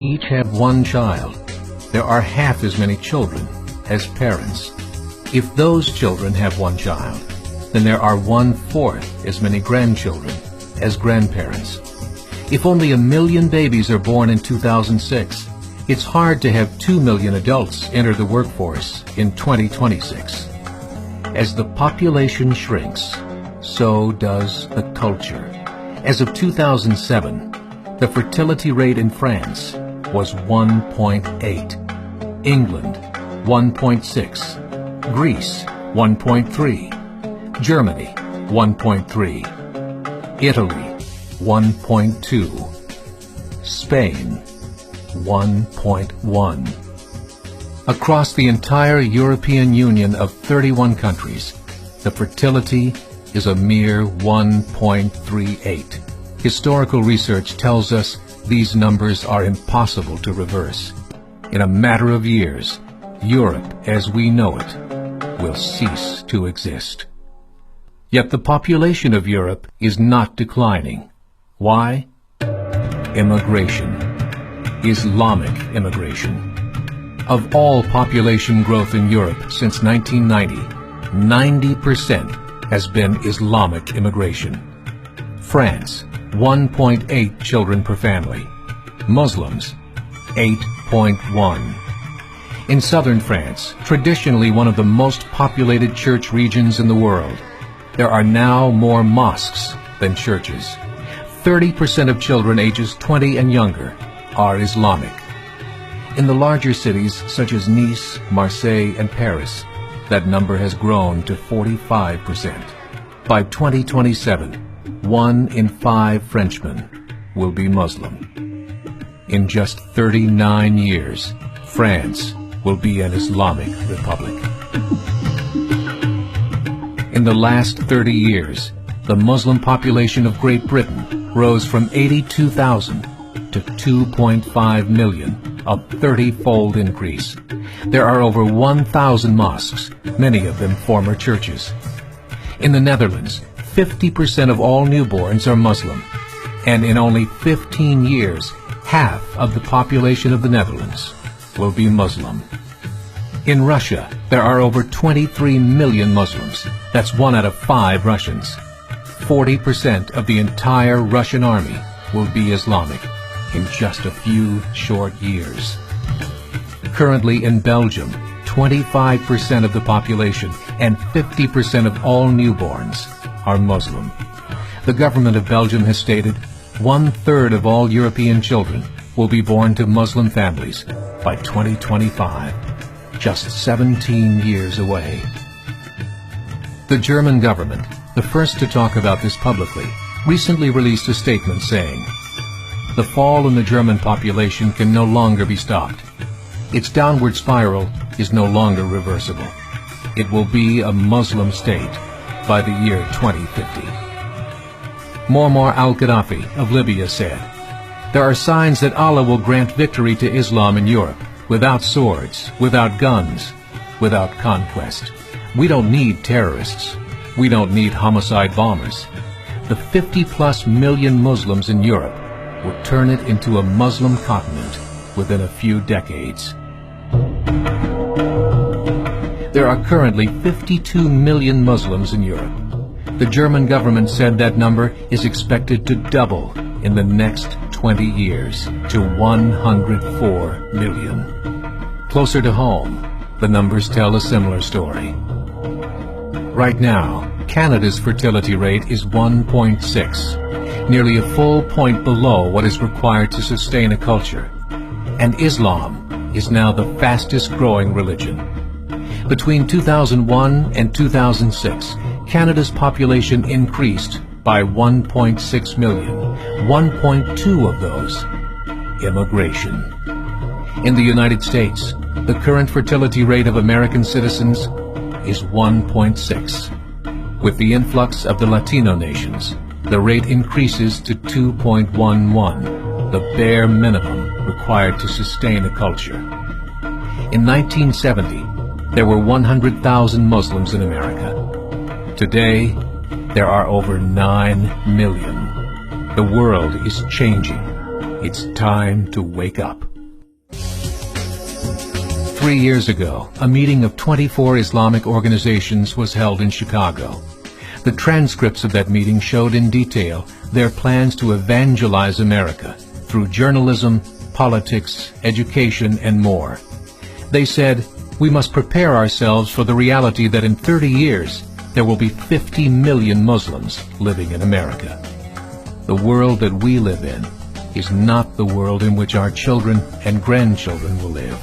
each have one child, there are half as many children as parents. If those children have one child, then there are 1/4 as many grandchildren as grandparents. If only 1 million babies are born in 2006, it's hard to have 2 million adults enter the workforce in 2026. As the population shrinks, so does the culture. As of 2007, the fertility rate in France was 1.8, England 1.6, Greece 1.3, Germany 1.3, Italy 1.2, Spain 1.1. Across the entire European Union of 31 countries, the fertility is a mere 1.38. Historical research tells us these numbers are impossible to reverse. In a matter of years, Europe as we know it will cease to exist. Yet the population of Europe is not declining. Why? Immigration. Islamic immigration. Of all population growth in Europe since 1990, 90% has been Islamic immigration. France, 1.8 children per family. Muslims, 8.1. In southern France, traditionally one of the most populated church regions in the world, there are now more mosques than churches. 30% of children ages 20 and younger are Islamic. In the larger cities such as Nice, Marseille, and Paris, that number has grown to 45%. By 2027, 1 in 5 Frenchmen will be Muslim. In just 39 years, France will be an Islamic republic. In the last 30 years, the Muslim population of Great Britain rose from 82,000 to 2.5 million, a 30-fold increase. There are over 1,000 mosques, many of them former churches. In the Netherlands, 50% of all newborns are Muslim, and in only 15 years, half of the population of the Netherlands will be Muslim. In Russia, there are over 23 million Muslims. That's 1 out of 5 Russians. 40% of the entire Russian army will be Islamic in just a few short years. Currently in Belgium, 25% of the population and 50% of all newborns are Muslim. The government of Belgium has stated 1/3 of all European children will be born to Muslim families by 2025, just 17 years away. The German government, the first to talk about this publicly, recently released a statement saying, "The fall in the German population can no longer be stopped. Its downward spiral is no longer reversible. It will be a Muslim state by the year 2050. Muammar al-Gaddafi of Libya said, "There are signs that Allah will grant victory to Islam in Europe, without swords, without guns, without conquest. We don't need terrorists. We don't need homicide bombers. The 50+ million Muslims in Europe will turn it into a Muslim continent within a few decades." There are currently 52 million Muslims in Europe. The German government said that number is expected to double in the next 20 years to 104 million. Closer to home, the numbers tell a similar story. Right now, Canada's fertility rate is 1.6, nearly a full point below what is required to sustain a culture. And Islam is now the fastest growing religion. Between 2001 and 2006, Canada's population increased by 1.6 million, 1.2 of those immigration. In the United States, the current fertility rate of American citizens is 1.6. With the influx of the Latino nations, the rate increases to 2.11, the bare minimum required to sustain a culture. In 1970, there were 100,000 Muslims in America. Today, there are over 9 million. The world is changing. It's time to wake up. 3 years ago, a meeting of 24 Islamic organizations was held in Chicago. The transcripts of that meeting showed in detail their plans to evangelize America through journalism, politics, education, and more. They said, "We must prepare ourselves for the reality that in 30 years, there will be 50 million Muslims living in America. The world that we live in is not the world in which our children and grandchildren will live."